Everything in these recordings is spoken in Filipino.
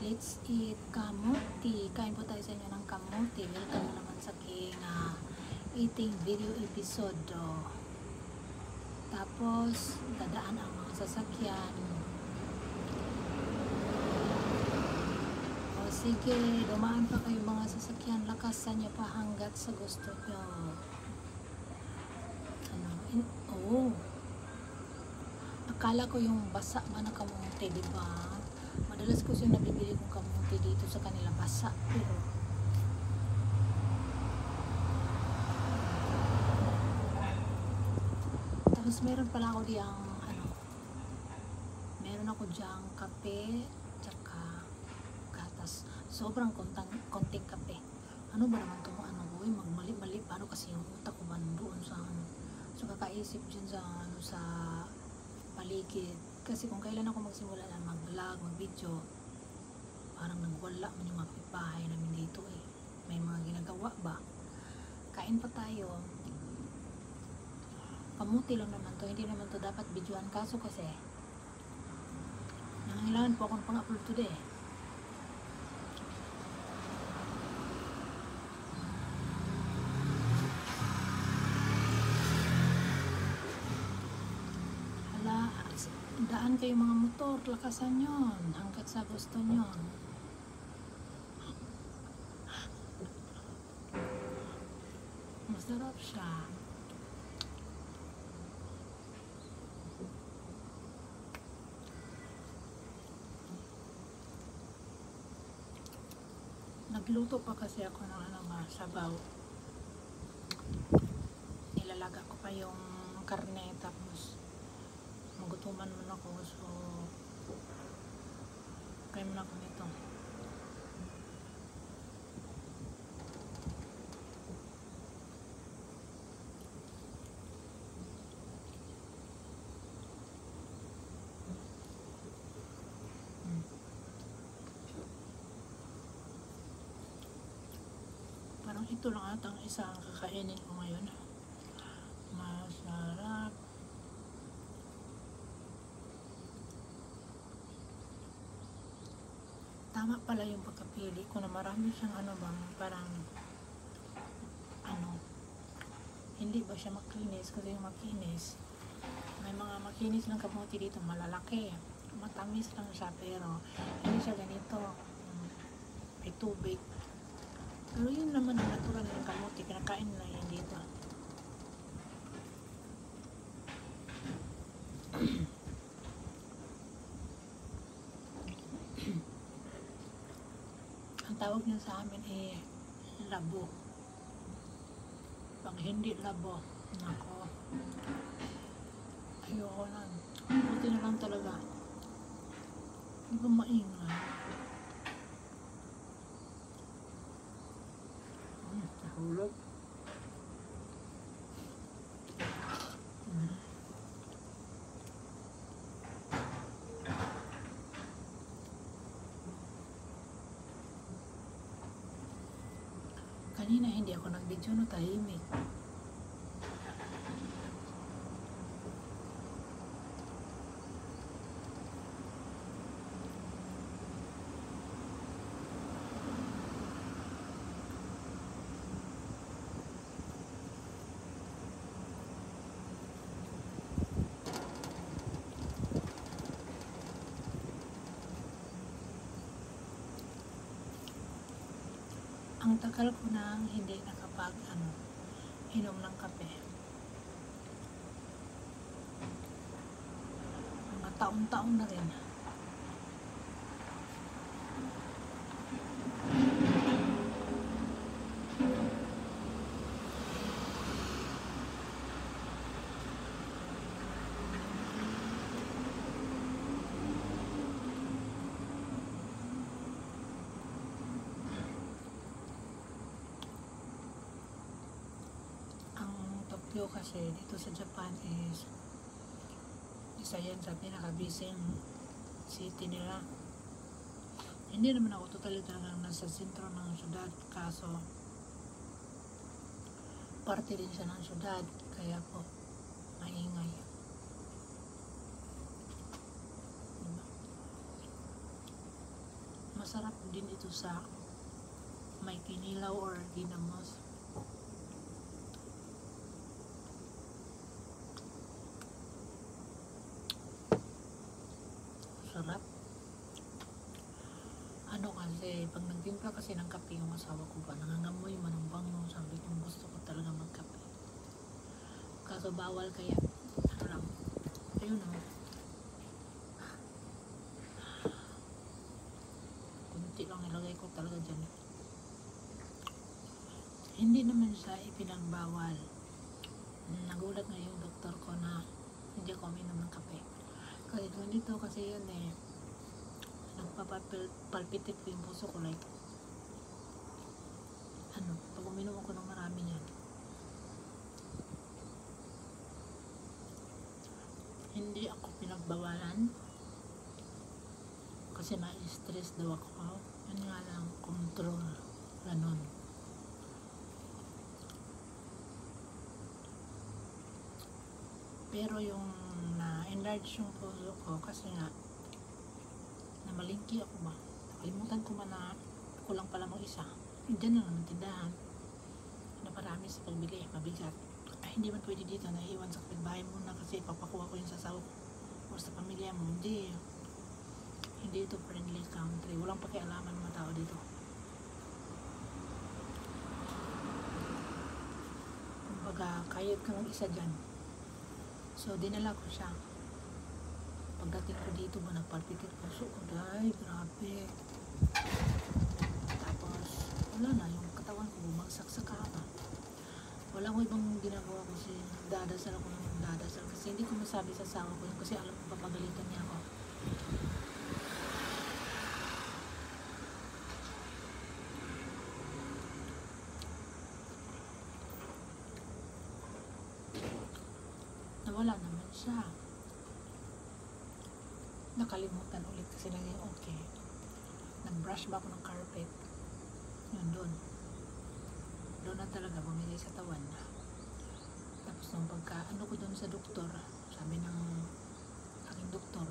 Let's eat kamuti. Kain po tayo sa inyo ng kamuti. Welcome naman sa aking eating video episode. Tapos, dadaan ang mga sasakyan. O sige, dumaan pa kayo mga sasakyan. Lakasan nyo pa hanggat sa gusto nyo. Akala ko yung basa man na kamuti, diba? Madalas ko yung nabibili kong kamuti dito sa kanila basa, pero tapos meron pala ako diyang meron ako diyang kape tsaka gatas, sobrang konting kape. Ano ba naman itong magmali-mali, paano kasi yung utak ko ba doon sa so kakaisip dyan sa paligid, kasi kung kailan ako magsimula na mag-vlog, mag-video, parang nagwala man yung mga pipahay namin dito may mga ginagawa ba. Kain pa tayo. Kamuti lang naman to, hindi naman to dapat videoan, kaso kasi nangailangan po akong pang-upload today. Daan kayo mga motor, lakasan yon hanggat sa gusto nyo. Masarap siya. Nagluto pa kasi ako ng sabaw. Nilalaga ko pa yung karne, tapos magutuman mo na ako, so kaya mo na ako nito. Parang ito lang atang isa ang kakainin ko ngayon. Masarap. Tama pala yung pagkapili ko na marami siyang parang hindi ba siya makinis, kasi yung makinis, may mga makinis ng kamuti dito malalaki, matamis lang siya, pero hindi siya ganito, may tubig. Pero yun naman ang natural ng kamuti, kinakain na yan dito. Ang tawag niya sa amin labo. Pag hindi labo, nako, ayoko lang. Buti na lang talaga, hindi ba maingay. Nahulog. Kanina hindi ako nag-video, no, tahimik. Ang tagal ko nang hindi nakapag inom ng kape. Mga taon-taon na rin. Kasi dito sa Japan is isa yan sa pinaka-busy city nila. Hindi naman ako totally talagang nasa sentro ng syudad, kaso parte din siya ng syudad, kaya po maingay. masarap din ito sa may kinilaw or ginamos. Sarap. Ano kasi, pag nagtimpla kasi ng kape yung asawa ko ba, nangangamoy man ang bango, sabi ko gusto ko talaga magkape. Kaso bawal kaya, ano lang, ayun o. Kunti lang nilagay ko talaga dyan. Hindi naman siya ipinagbawal. Nagulat nga yung doktor ko na hindi ako uminom ng kape. Kasi dito kasi yun eh, nagpapalpitit ko yung puso ko like, ano, pag uminom ako ng marami yan. Hindi ako pinagbawalan kasi na-stress daw ako. Yun nga lang, control, ganun. Pero yung na-enlarge yung puso ko kasi nga namalingki ako ba, nakalimutan ko man na kulang pala mag-isa. Diyan na naman tindahan na parami sa pagbili, mabigat. Ay, hindi man pwede dito, naiiwan sa kapitbahay muna kasi papakuha ko yung sasaw o sa pamilya mo. Hindi ito friendly country, walang pakialaman ng mga tao dito. Kumbaga, kayod ka mag-isa dyan. So, dinala ko siya. Pagdating ko dito ba, nagpalpitit puso ko, dahil grabe. Tapos, wala na, yung katawan ko bumagsak sa kama. Wala ko ibang ginagawa kasi dadasal ako ng dadasal kasi hindi ko masabi sa asawa ko yun kasi alam ko papagalitan niya ako. Nawala naman siya. Nakalimutan ulit kasi naging okay. Nag-brush ba ako ng carpet? Yun, doon na talaga bumigay sa tawan. Tapos nung pagka ano ko doon sa doktor, sabi ng aking doktor,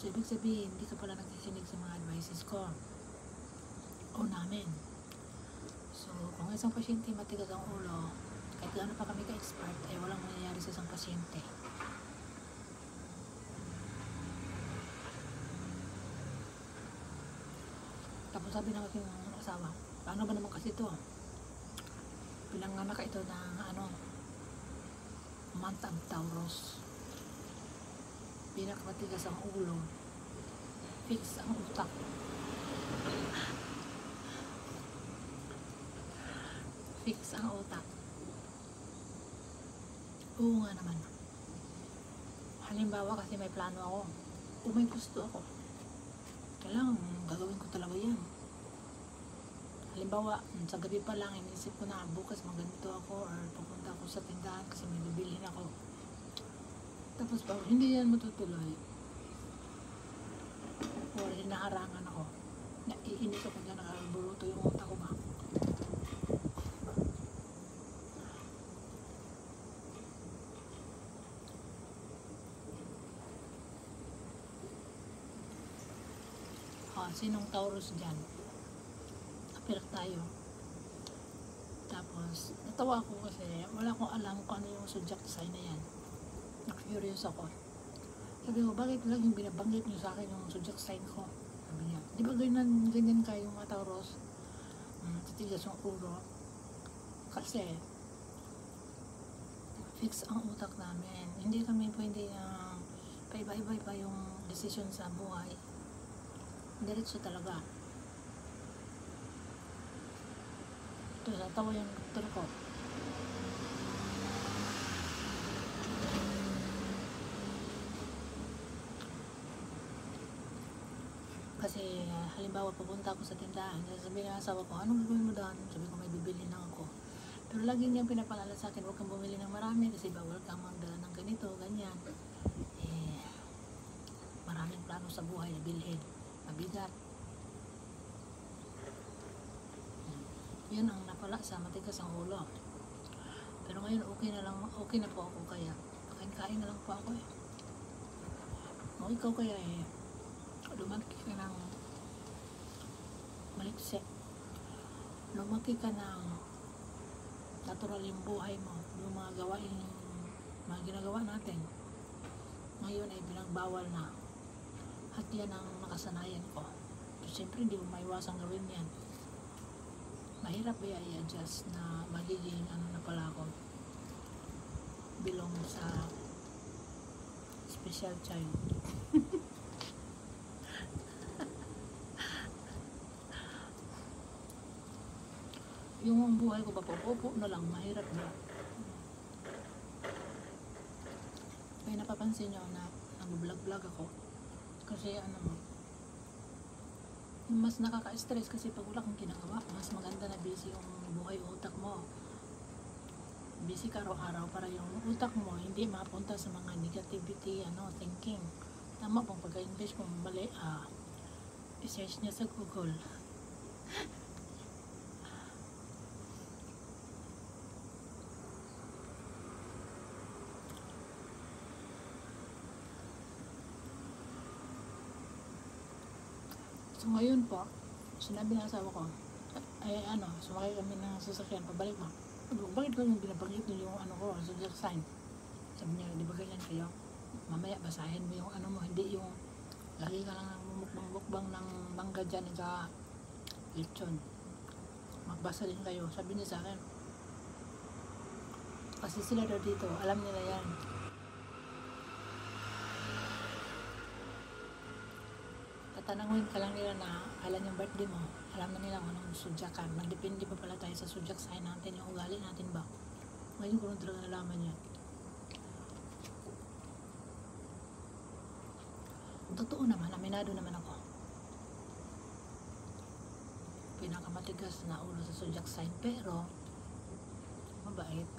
so ibig sabihin hindi ka pala nagsisinig sa mga advices ko o namin. So kung isang pasyente matigas ang ulo, kahit gaano pa kami ka-expert, eh walang mangyayari sa isang pasyente. Tapos sabi ng aking asawa, paano ba naman kasi ito? Pinanganak ito ng month of Taurus. Pinakamatigas ang ulo, fix ang utak. Fix ang utak. Oo nga naman. Halimbawa kasi may plano ako, o may gusto ako, kailangan gagawin ko talaga yan. Halimbawa, sa gabi pa lang, inisip ko na bukas maganito ako or pupunta ako sa tindahan kasi may bibilhin ako. Tapos pag hindi yan matutuloy or hinaharangan ako, naiinis ako dyan, nakabuluto yung utak ko ba. Sinong Taurus dyan? Apilak tayo. Tapos natawa ako kasi wala akong alam kung ano yung zodiac sign na yan. Na-curious ako. Sabi ko, bakit laging binabanggit niyo sa akin yung zodiac sign ko? Sabi niya, di ba ganyan kayo mga Taurus? Titigas yung ulo. Kasi fix ang utak namin. Hindi kami pwede paiba-iba pa yung desisyon sa buhay. Diretso talaga. Ito, natawa yung doktor ko. Kasi halimbawa pupunta ako sa tindahan, sabi ng asawa ko, anong gagawin mo doon? Sabi ko, may bibili lang ako. Pero lagi niyang pinapalala sa akin, huwag kang bumili ng marami kasi bawal kang magdala ng ganito, ganyan. Maraming plano sa buhay na bilhin. Mabigat. Yun ang napala sa matigas ang ulo. Pero ngayon okay na po ako kaya kain na lang po ako eh. O ikaw kaya lumaki ka ng maliksi. Lumaki ka ng natural yung buhay mo, yung mga gawain, mga ginagawa natin. Ngayon ay binagbawal na. At yan ang nakasanayan ko. So, siyempre hindi mo maiwasang gawin yan. Mahirap ba i-adjust na magiging ano na pala ako, belong sa special child. Yung buhay ko papupo na lang, mahirap na. May napapansin nyo na nag-vlog ako kasi mas nakaka-stress kasi pag wala kang ginagawa, mas maganda na busy yung buhay utak mo. Busy ka araw-araw para yung utak mo hindi mapunta sa mga negativity, thinking. Tama pong pagka-English mo mali, i-search niya sa Google. So ngayon po, sinabi ng asawa ko, sumakay kami ng sasakyan, pabalik mo. Bakit ko yung binabanggit nyo yung zodiac sign? Sabi niya, di ba ganyan kayo? Mamaya basahin mo yung mo, hindi yung lagi ka lang mukbang ng mangga dyan sa lechon. Magbasa din kayo. Sabi niya sa akin, kasi sila daw dito, alam nila yan. Tatanungin ka lang nila na kailan yung birthday mo, alam na nila kung anong zodiac ka. Magdepende pa pala tayo sa zodiac sign natin, yung ugali natin ba. Ngayon ko rin talaga nalaman yan. Totoo naman, aminado naman ako. Pinakamatigas na ulo sa zodiac sign, pero mabait.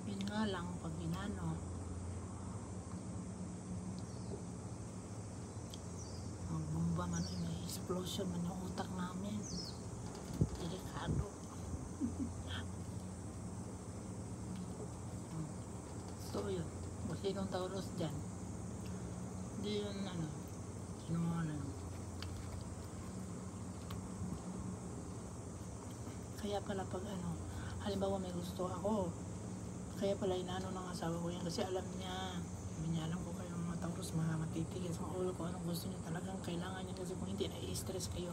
Yun nga lang, pag magbomba man, may explosion man yung utak namin. Delikado. So yun, kasi kung Taurus dyan, hindi yun sinungaling. Kaya pala pag halimbawa may gusto ako, kaya pala inaano ng asawa ko yan kasi alam niya, alam ko kayo mga Taurus, mga matitigas ang ulo ko, anong gusto niya, talagang kailangan niya kasi kung hindi na-i-stress kayo.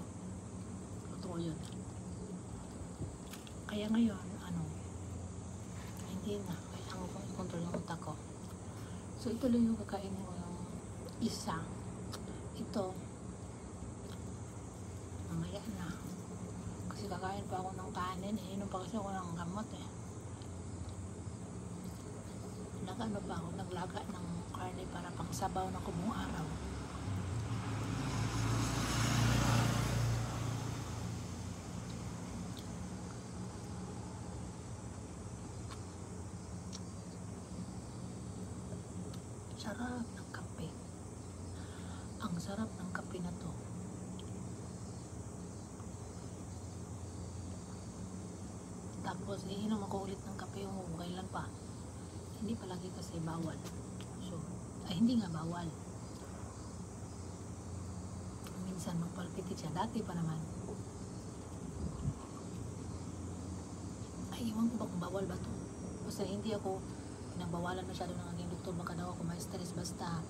Totoo yun. Kaya ngayon, hindi na, kailangan kong i-control yung utak ko. So ito lang yung kakainin ko yung isa. Ito, mamaya na. Kasi kakain pa ako ng kanin, inom pa kasi ako ng gamot naglaga ng karne para pang sabaw na buong araw. Sarap ng kape. Ang sarap ng kape na to. Tapos iinom ako ulit ng kape yung kailan pa. Hindi palagi kasi bawal. So, hindi nga bawal. Minsan magpalpitit siya. Dati pa naman. Ay, iwan ko ba kung bawal ba to? Kasi hindi ako pinabawalan masyado ng aking doktor. Baka daw ako ma-stress. Basta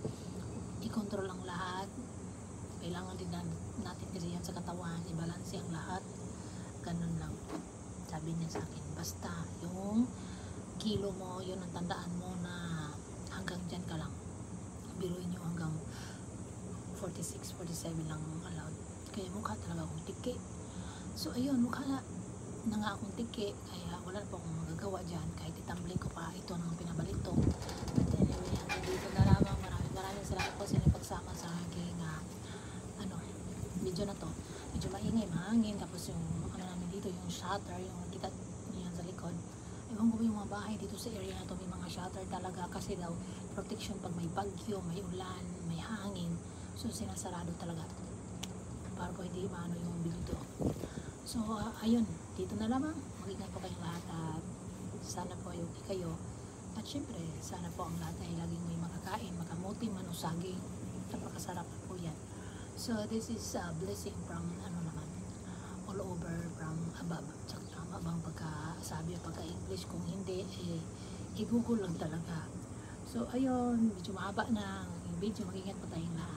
i-control ang lahat. Kailangan din natin kasi yan sa katawan. I-balance ang lahat. Ganun lang. Sabi niya sa akin. Basta yung kilo mo, yun ang tandaan mo na hanggang dyan ka lang. Biruin nyo hanggang 46, 47 lang allowed. Kaya mukha talaga akong tiki. So ayun, mukha na nga akong tiki. Kaya wala na po akong magagawa dyan. Kahit itambling ko pa, ito nang pinabalito. But anyway, hanggang dito na lamang. Maraming salamat po sa inyo pagsama sa aking video na to. Medyo maingay, mahangin. Tapos yung namin dito, yung shutter, yung kita yan sa likod. Ewan ko ba yung mga bahay dito sa area na to, may mga shutter talaga kasi daw protection pag may bagyo, may ulan, may hangin. So sinasarado talaga para po hindi maano yung bildo. So ayun, dito na lamang. Mag-ingat po kayong lahat at sana po ay okay kayo. At syempre, sana po ang lahat ay laging may makakain, makamuti man o saging. Napakasarap po yan. So this is a blessing from ano naman, all over from above. Tsaka tama bang pagkasabi o pagka-English, kung hindi eh i-google lang talaga. So ayun, medyo mahaba na ang video, mag-ingat po tayong lahat.